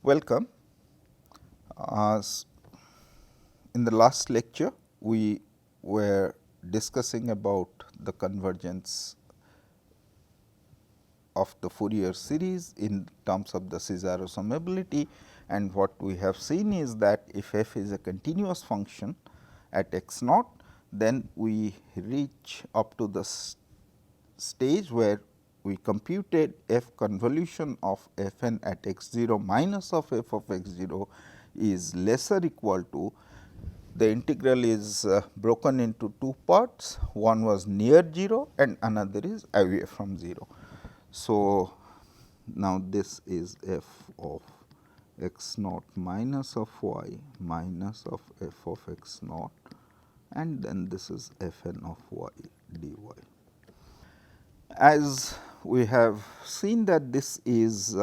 Welcome. In the last lecture, we were discussing about the convergence of the Fourier series in terms of the Cesare summability, and what we have seen is that if f is a continuous function at x naught, then we reach up to the stage where we computed f convolution of f n at x 0 minus of f of x 0 is lesser equal to, the integral is broken into two parts, one was near 0 and another is away from 0. So, now this is f of x naught minus of y minus of f of x naught, and then this is f n of y dy. As we have seen that this is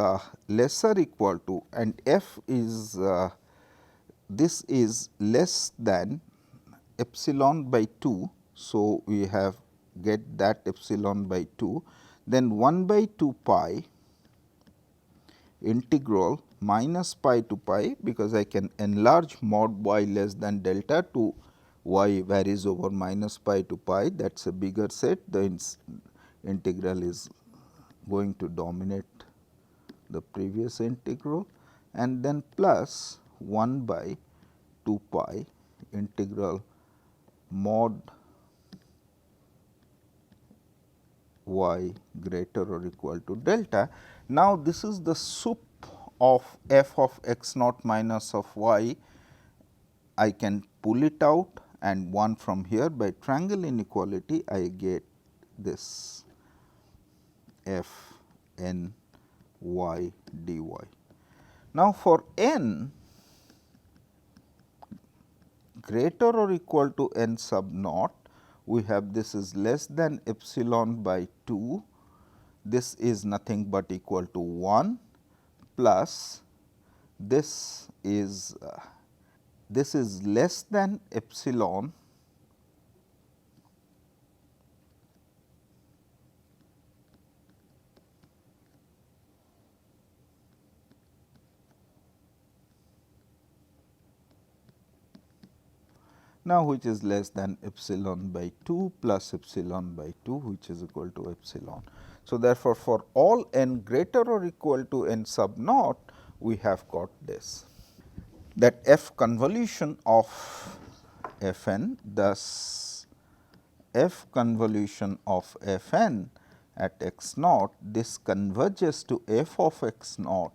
lesser equal to, and f is this is less than epsilon by 2. So, we have get that epsilon by 2, then 1 by 2 pi integral minus pi to pi, because I can enlarge mod y less than delta to y varies over minus pi to pi, that is a bigger set. The integral is going to dominate the previous integral, and then plus 1 by 2 pi integral mod y greater or equal to delta. Now, this is the sup of f of x naught minus of y. I can pull it out, and 1 from here by triangle inequality I get this f n y dy. Now, for n greater or equal to n sub naught, we have this is less than epsilon by 2, this is nothing but equal to 1 plus this is less than epsilon now, which is less than epsilon by 2 plus epsilon by 2, which is equal to epsilon. So, therefore, for all n greater or equal to n sub naught, we have got this, that f convolution of f n, thus f convolution of f n at x naught, this converges to f of x naught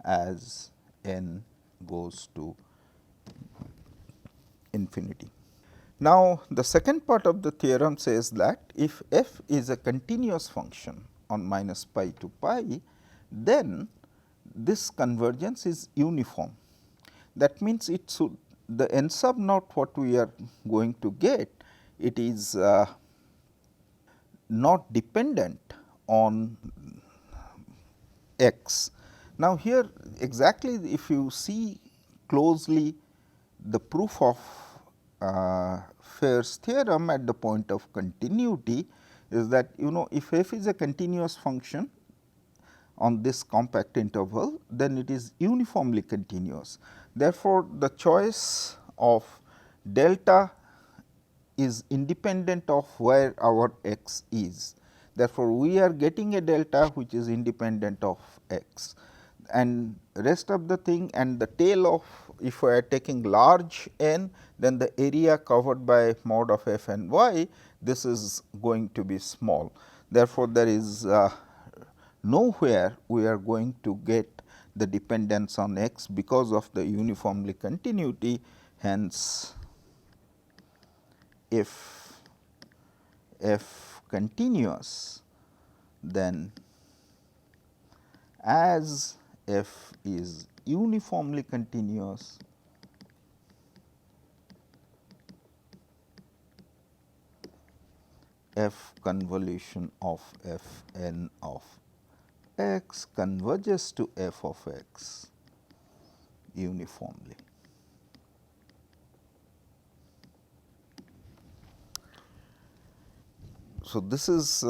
as n goes to infinity. Now, the second part of the theorem says that if f is a continuous function on minus pi to pi, then this convergence is uniform. That means, it should, the n sub naught what we are going to get, it is not dependent on x. Now, here exactly if you see closely the proof of Fejer's theorem at the point of continuity is that, if f is a continuous function on this compact interval, then it is uniformly continuous. Therefore, the choice of delta is independent of where our x is. Therefore, we are getting a delta which is independent of x, and rest of the thing, and the tail of, if we are taking large n, then the area covered by mod of f and y, this is going to be small. Therefore, there is nowhere we are going to get the dependence on x because of the uniformly continuity. Hence, if f continuous, then as f is uniformly continuous, f convolution of f n of x converges to f of x uniformly. So, this is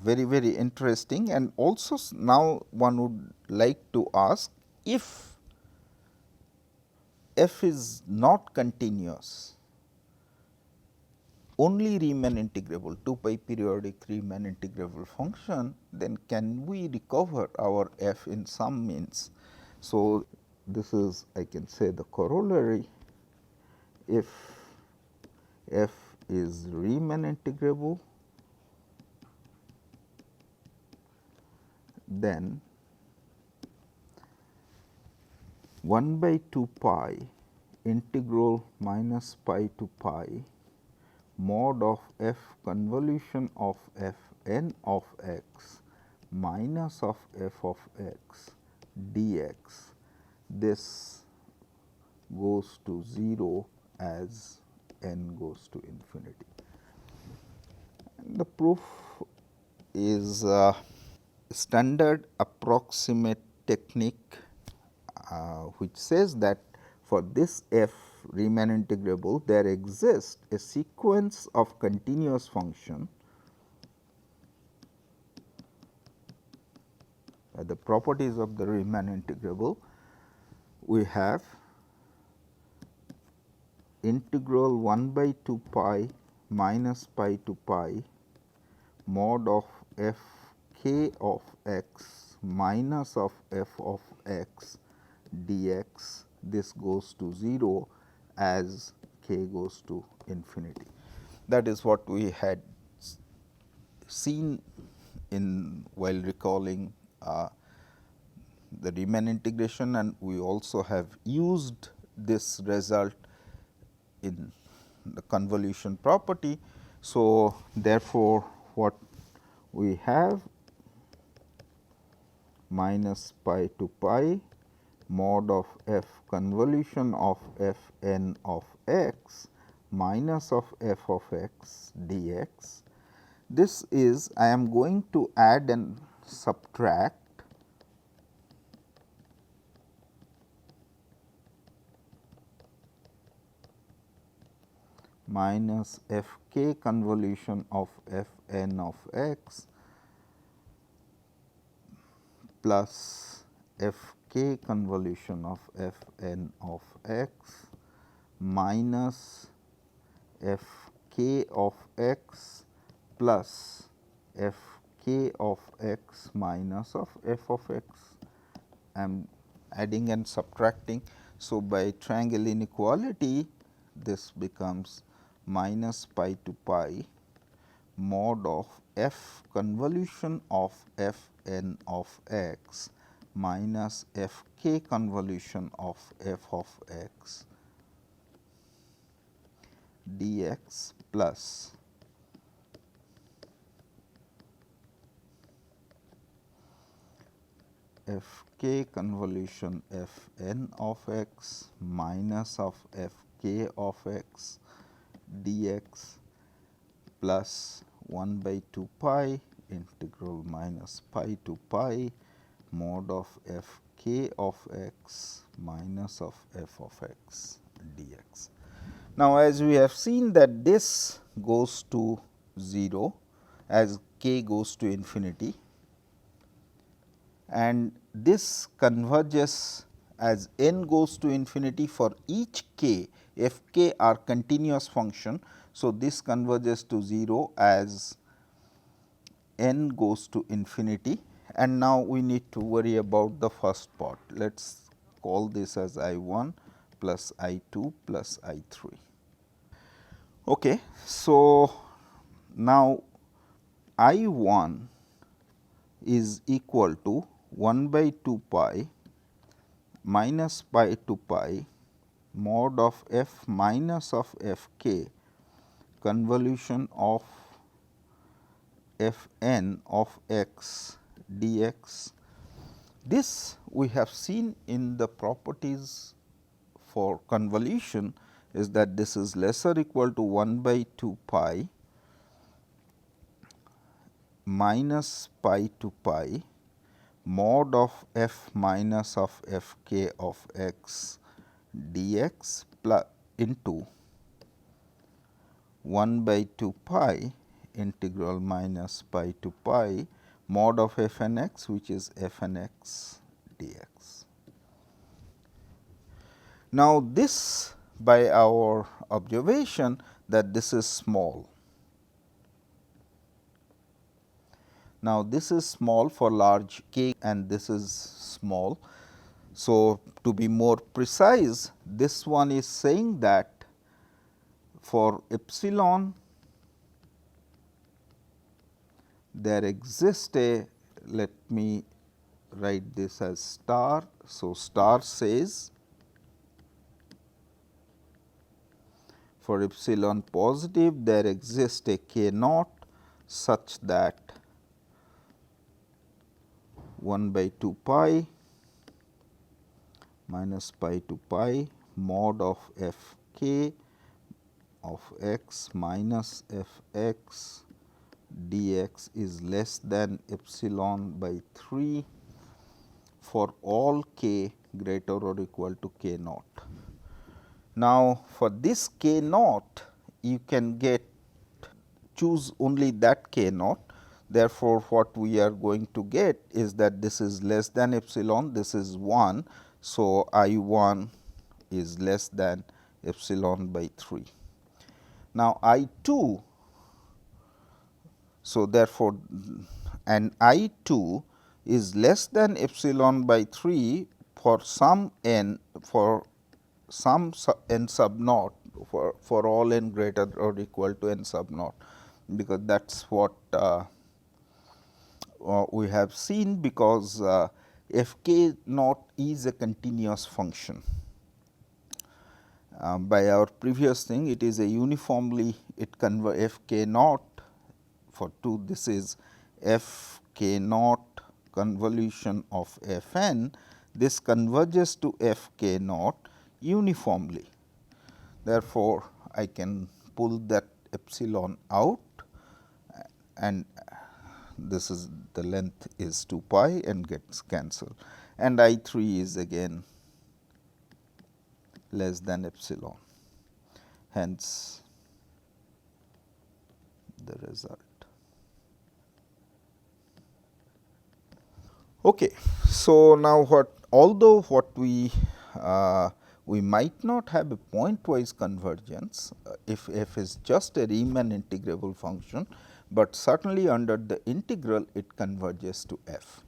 very very interesting, and also now one would like to ask, if f is not continuous, only Riemann integrable, 2 pi periodic Riemann integrable function, then can we recover our f in some means? So, this is, I can say, the corollary. If f is Riemann integrable, then 1 by 2 pi integral minus pi to pi mod of f convolution of f n of x minus of f of x dx, this goes to 0 as n goes to infinity. And the proof is standard approximate technique, which says that for this f Riemann integrable, there exists a sequence of continuous function the properties of the Riemann integrable. We have integral 1 by 2 pi minus pi to pi mod of f k of x minus of f of x dx, this goes to 0 as k goes to infinity. That is what we had seen in while recalling the Riemann integration, and we also have used this result in the convolution property. So, therefore, what we have minus pi to pi mod of f convolution of f n of x minus of f of x dx. This is, I am going to add and subtract minus f k convolution of f n of x plus f k convolution of f n of x minus f k of x plus f k of x minus of f of x. I am adding and subtracting. So, by triangle inequality, this becomes minus pi to pi mod of f convolution of f n of x minus f k convolution of f of x dx plus f k convolution f n of x minus of f k of x dx plus 1 by 2 pi integral minus pi to pi mod of f k of x minus of f of x dx. Now, as we have seen that this goes to 0 as k goes to infinity, and this converges as n goes to infinity for each k, f k are continuous function. So, this converges to 0 as n goes to infinity, and now we need to worry about the first part. Let us call this as I 1 plus I 2 plus I 3. Okay. So, now I 1 is equal to 1 by 2 pi minus pi to pi mod of f minus of f k convolution of f n of x dx. This we have seen in the properties for convolution is that this is lesser equal to 1 by 2 pi minus pi to pi mod of f minus of f k of x dx plus into 1 by 2 pi integral minus pi to pi mod of f n x, which is f n x dx. Now, this by our observation that this is small. Now, this is small for large k and this is small. So, to be more precise, this one is saying that for epsilon there exists a, let me write this as star. So, star says for epsilon positive there exists a k naught such that 1 by 2 pi minus pi to pi mod of f k of x minus f x dx is less than epsilon by 3 for all k greater or equal to k naught. Now, for this k naught you can choose only that k naught. Therefore, what we are going to get is that this is less than epsilon, this is 1. So, I 1 is less than epsilon by 3. Now, I 2, so therefore, and I 2 is less than epsilon by 3 for some n, for some n sub naught, for all n greater or equal to n sub naught, because that is what we have seen, because f k naught is a continuous function. By our previous thing, it is a uniformly, it convert f k naught for 2, this is f k naught convolution of f n, this converges to f k naught uniformly. Therefore, I can pull that epsilon out and this is the length is 2 pi and gets cancelled, and I 3 is again less than epsilon, hence the result. Okay. So, now although what we might not have a pointwise convergence if f is just a Riemann integrable function, but certainly under the integral it converges to f,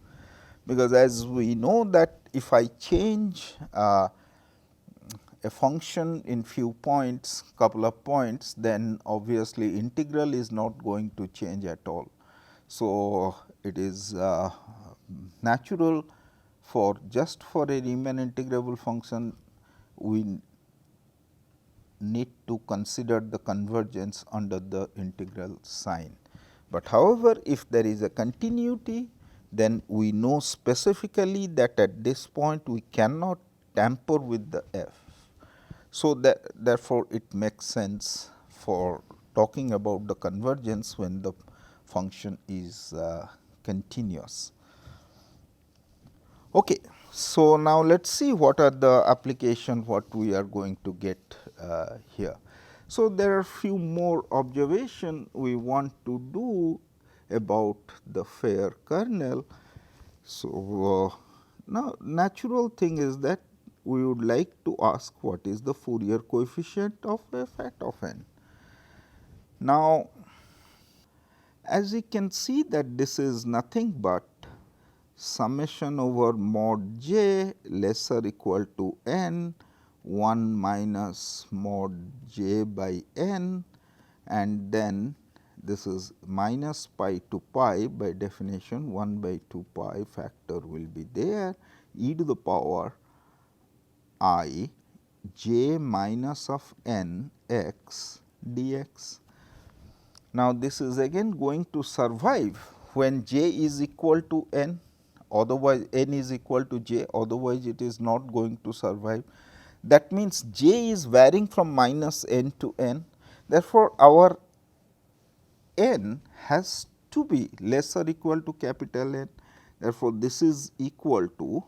because as we know that if I change a function in few points, couple of points, then obviously integral is not going to change at all. So, it is natural for just for a Riemann integrable function we need to consider the convergence under the integral sign. But however, if there is a continuity, then we know specifically that at this point we cannot tamper with the f. So, therefore, it makes sense for talking about the convergence when the function is continuous. Okay. So, now let us see what are the application what we are going to get here. So, there are few more observation we want to do about the Fejer kernel. So, now natural thing is that we would like to ask what is the Fourier coefficient of f hat of n. Now, as you can see that this is nothing but summation over mod j lesser equal to n 1 minus mod j by n, and then this is minus pi to pi, by definition 1 by 2 pi factor will be there, e to the power I j minus of n x dx. Now, this is again going to survive when j is equal to n, otherwise n is equal to j, otherwise it is not going to survive. That means, j is varying from minus n to n. Therefore, our n has to be less or equal to capital N. Therefore, this is equal to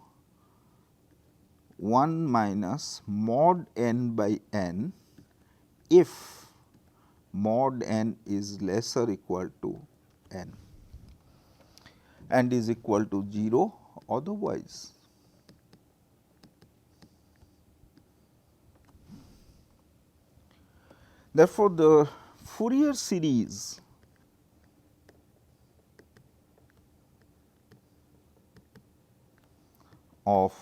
1 minus mod n by n if mod n is lesser equal to n and is equal to 0 otherwise. Therefore, the Fourier series of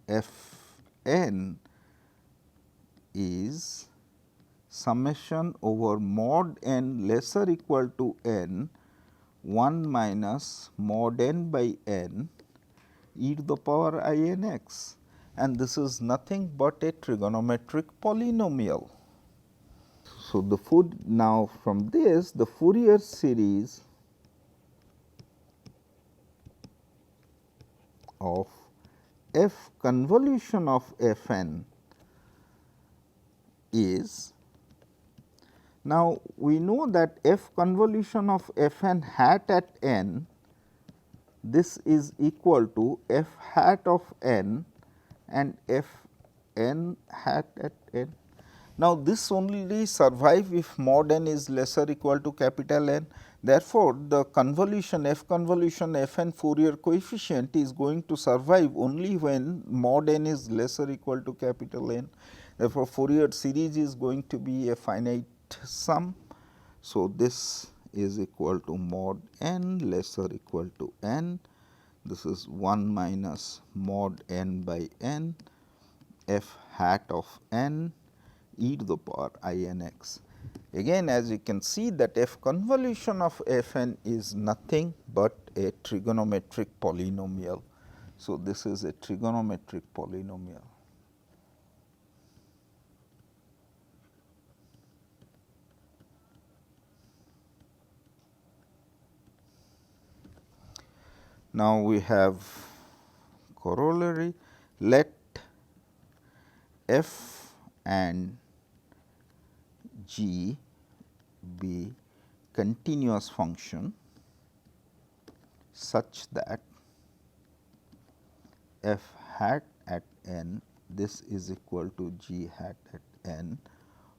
f n is summation over mod n lesser equal to n 1 minus mod n by n e to the power I n x, and this is nothing but a trigonometric polynomial. So, now from this the Fourier series of f convolution of f n is, now we know that f convolution of f n hat at n, this is equal to f hat of n and f n hat at n. Now, this only survive if mod n is lesser equal to capital N. Therefore, the convolution f convolution f n Fourier coefficient is going to survive only when mod n is lesser equal to capital N. Therefore, Fourier series is going to be a finite sum. So, this is equal to mod n lesser equal to n. This is 1 minus mod n by n f hat of n e to the power I n x. Again, as you can see that f convolution of f n is nothing but a trigonometric polynomial. So, this is a trigonometric polynomial. Now, we have corollary, let f and g be continuous function such that f hat at n, this is equal to g hat at n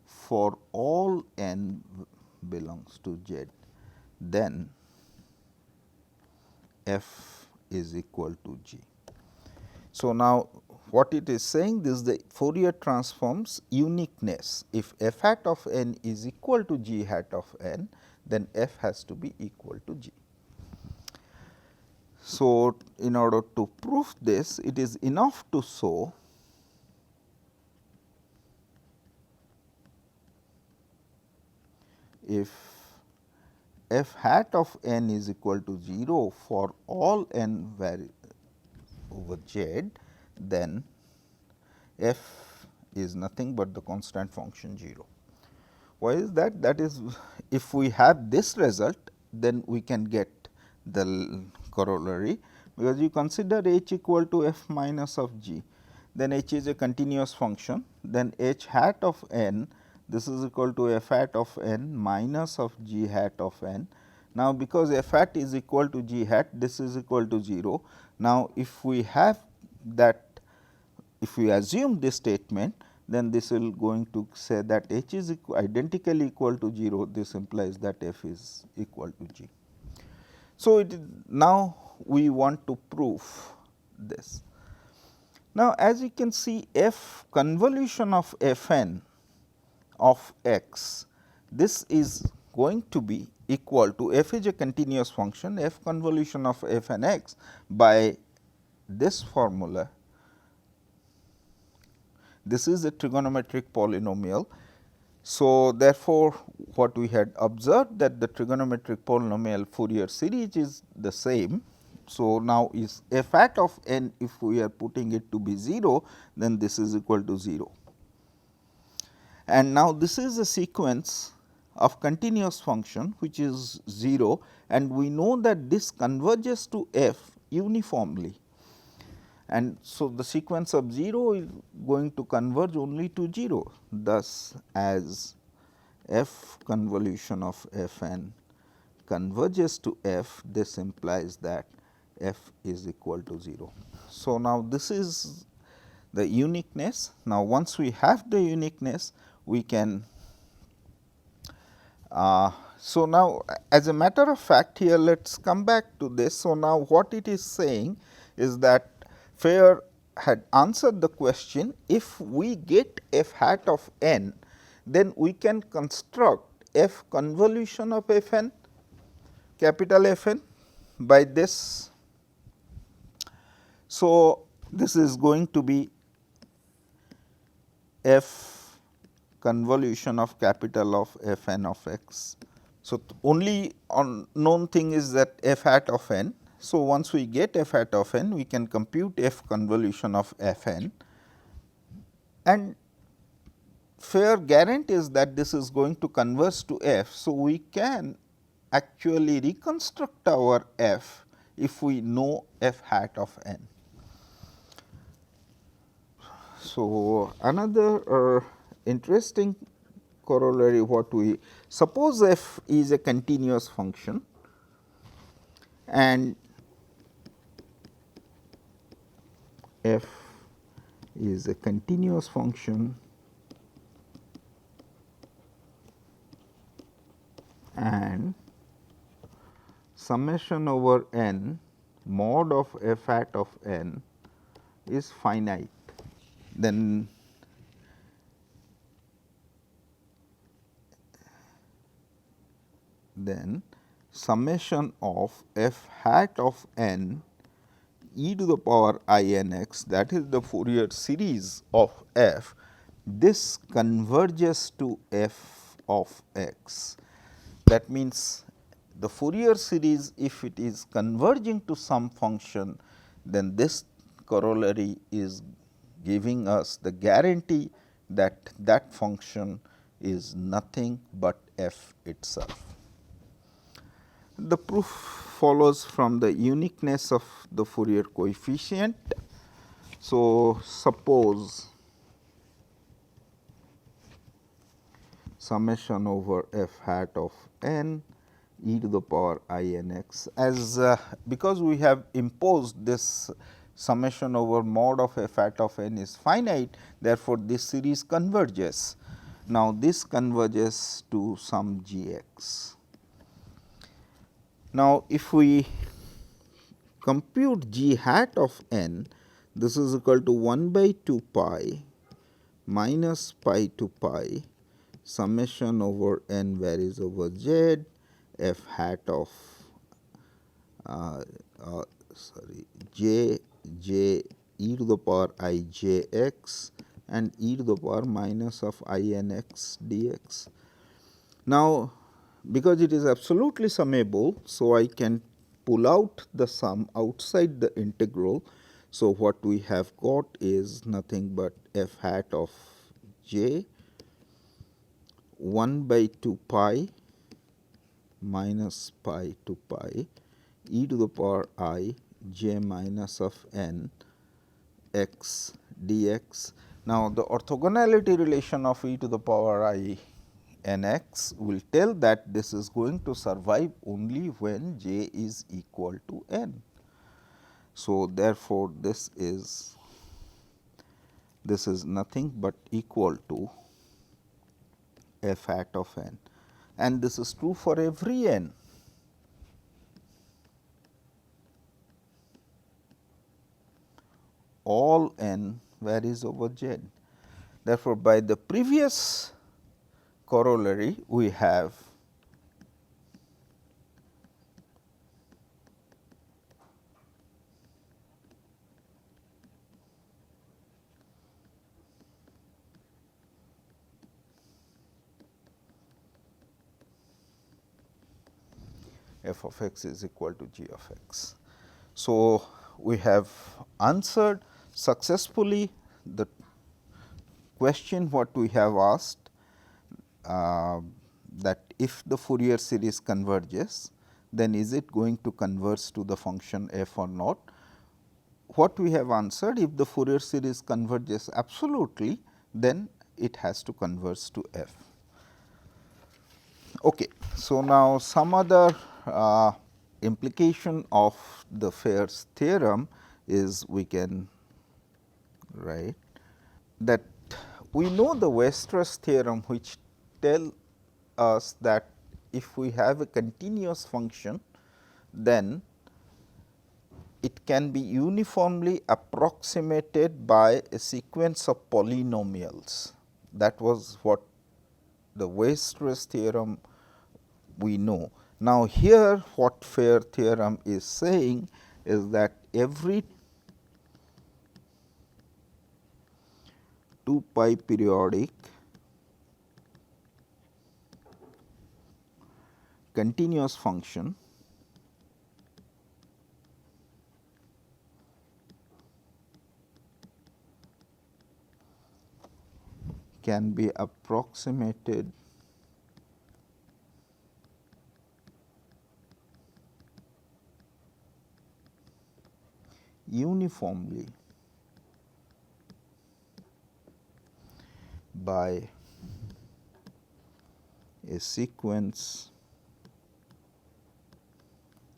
for all n belongs to z, then f is equal to g. So, now what it is saying, this is the Fourier transform's uniqueness. If f hat of n is equal to g hat of n, then f has to be equal to g. So, in order to prove this, it is enough to show if f hat of n is equal to 0 for all n over z, then f is nothing but the constant function 0. Why is that? That is, if we have this result, then we can get the corollary, because you consider h equal to f minus of g, then h is a continuous function, then h hat of n, this is equal to f hat of n minus of g hat of n. Now, because f hat is equal to g hat, this is equal to 0. Now, if we have that, if we assume this statement, then this will going to say that h is identically equal to 0, this implies that f is equal to g. So, it is now we want to prove this. Now, as you can see, f convolution of f n of x, this is going to be equal to, f is a continuous function, f convolution of f n x by this formula. This is a trigonometric polynomial. So, therefore, what we had observed that the trigonometric polynomial Fourier series is the same. So, now is f hat of n, if we are putting it to be 0, then this is equal to 0. And now, this is a sequence of continuous function which is 0, and we know that this converges to f uniformly. And so, the sequence of 0 is going to converge only to 0. Thus, as f convolution of f n converges to f, this implies that f is equal to 0. So, now this is the uniqueness. Now, once we have the uniqueness, we can So, now as a matter of fact here let us come back to this. So, now what it is saying is that Fejer had answered the question, if we get f hat of n, then we can construct f convolution of f n, capital F n, by this. So, this is going to be f convolution of capital of f n of x. So, only known thing is that f hat of n. So, once we get f hat of n, we can compute f convolution of f n, and Fejer guarantees that this is going to converge to f. So, we can actually reconstruct our f if we know f hat of n. So, another interesting corollary, what we suppose f is a continuous function and f is a continuous function and summation over n mod of f hat of n is finite, then summation of f hat of n e to the power I n x, that is the Fourier series of f, this converges to f of x. That means, the Fourier series, if it is converging to some function, then this corollary is giving us the guarantee that that function is nothing but f itself. The proof follows from the uniqueness of the Fourier coefficient. So, suppose summation over f hat of n e to the power I n x, as because we have imposed this summation over mod of f hat of n is finite, therefore, this series converges. Now, this converges to some g x. Now, if we compute g hat of n, this is equal to 1 by 2 pi minus pi to pi summation over n varies over z f hat of j e to the power I j x and e to the power minus of I n x dx. Now, because it is absolutely summable, so I can pull out the sum outside the integral. So, what we have got is nothing but f hat of j 1 by 2 pi minus pi to pi e to the power I j minus of n x dx. Now, the orthogonality relation of e to the power I n x will tell that this is going to survive only when j is equal to n. So, therefore, this is nothing but equal to f hat of n, and this is true for every n. All n varies over z. Therefore, by the previous corollary we have f of x is equal to g of x. So, we have answered successfully the question what we have asked, that if the Fourier series converges, then is it going to converge to the function f or not. What we have answered, if the Fourier series converges absolutely, then it has to converge to f. Okay. So, now some other implication of the Fejer's theorem is we can write that we know the Weierstrass theorem, which tell us that if we have a continuous function, then it can be uniformly approximated by a sequence of polynomials. That was what the Weierstrass theorem we know. Now, here what Fejer theorem is saying is that every 2 pi periodic continuous function can be approximated uniformly by a sequence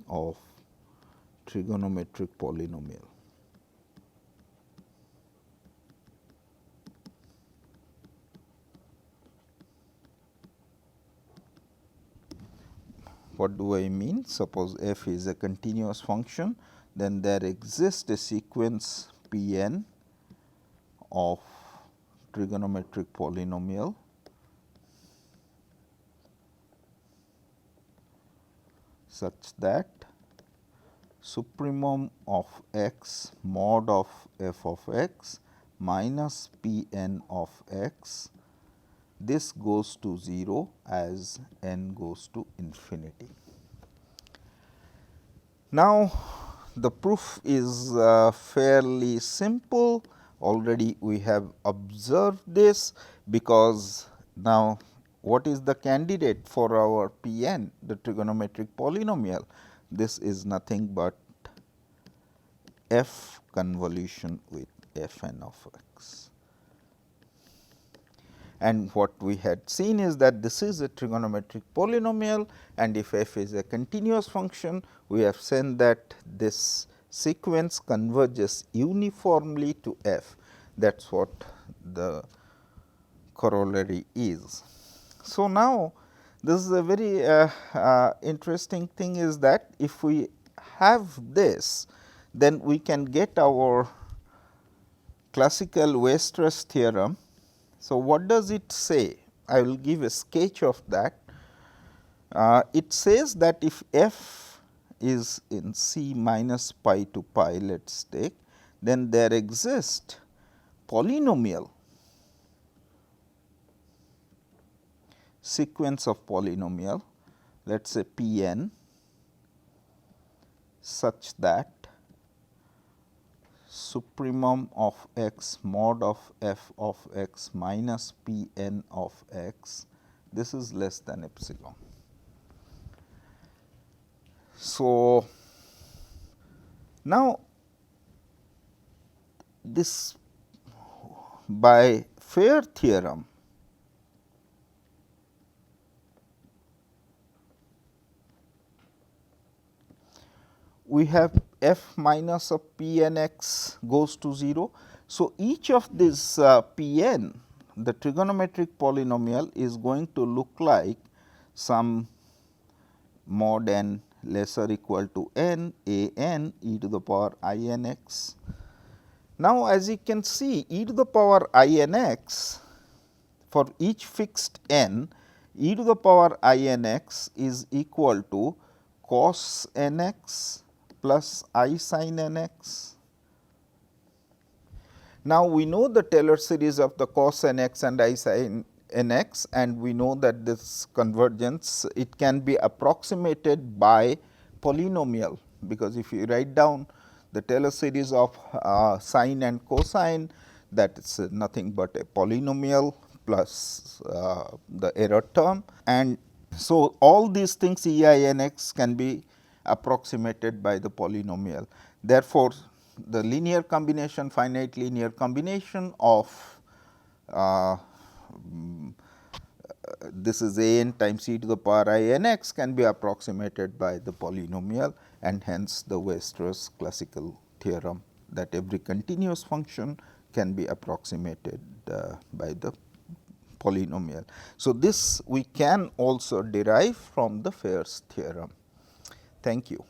of trigonometric polynomial. What do I mean? Suppose f is a continuous function, then there exists a sequence p n of trigonometric polynomial such that supremum of x mod of f of x minus p n of x, this goes to 0 as n goes to infinity. Now, the proof is fairly simple. Already we have observed this, because now what is the candidate for our p n, the trigonometric polynomial? This is nothing but f convolution with f n of x. And what we had seen is that this is a trigonometric polynomial, and if f is a continuous function, we have seen that this sequence converges uniformly to f. That is what the corollary is. So, now this is a very interesting thing, is that if we have this, then we can get our classical Weierstrass theorem. So, what does it say? I will give a sketch of that. It says that if f is in C minus pi to pi, let us take, then there exists polynomial sequence of polynomial, let us say p n, such that supremum of x mod of f of x minus p n of x, this is less than epsilon. So, now this by Fejer theorem, we have f minus of p n x goes to 0. So, each of these p n, the trigonometric polynomial, is going to look like some mod n lesser equal to n a n e to the power I n x. Now, as you can see, e to the power I n x for each fixed n, e to the power I n x is equal to cos n x plus I sin n x. Now, we know the Taylor series of the cos n x and I sin n x, and we know that this convergence, it can be approximated by polynomial, because if you write down the Taylor series of sine and cosine, that is nothing but a polynomial plus the error term. And so, all these things E I n x can be approximated by the polynomial. Therefore, the linear combination, finite linear combination of this is a n times e to the power I n x can be approximated by the polynomial, and hence the Weierstrass classical theorem that every continuous function can be approximated by the polynomial. So, this we can also derive from the Fejer's theorem. Thank you.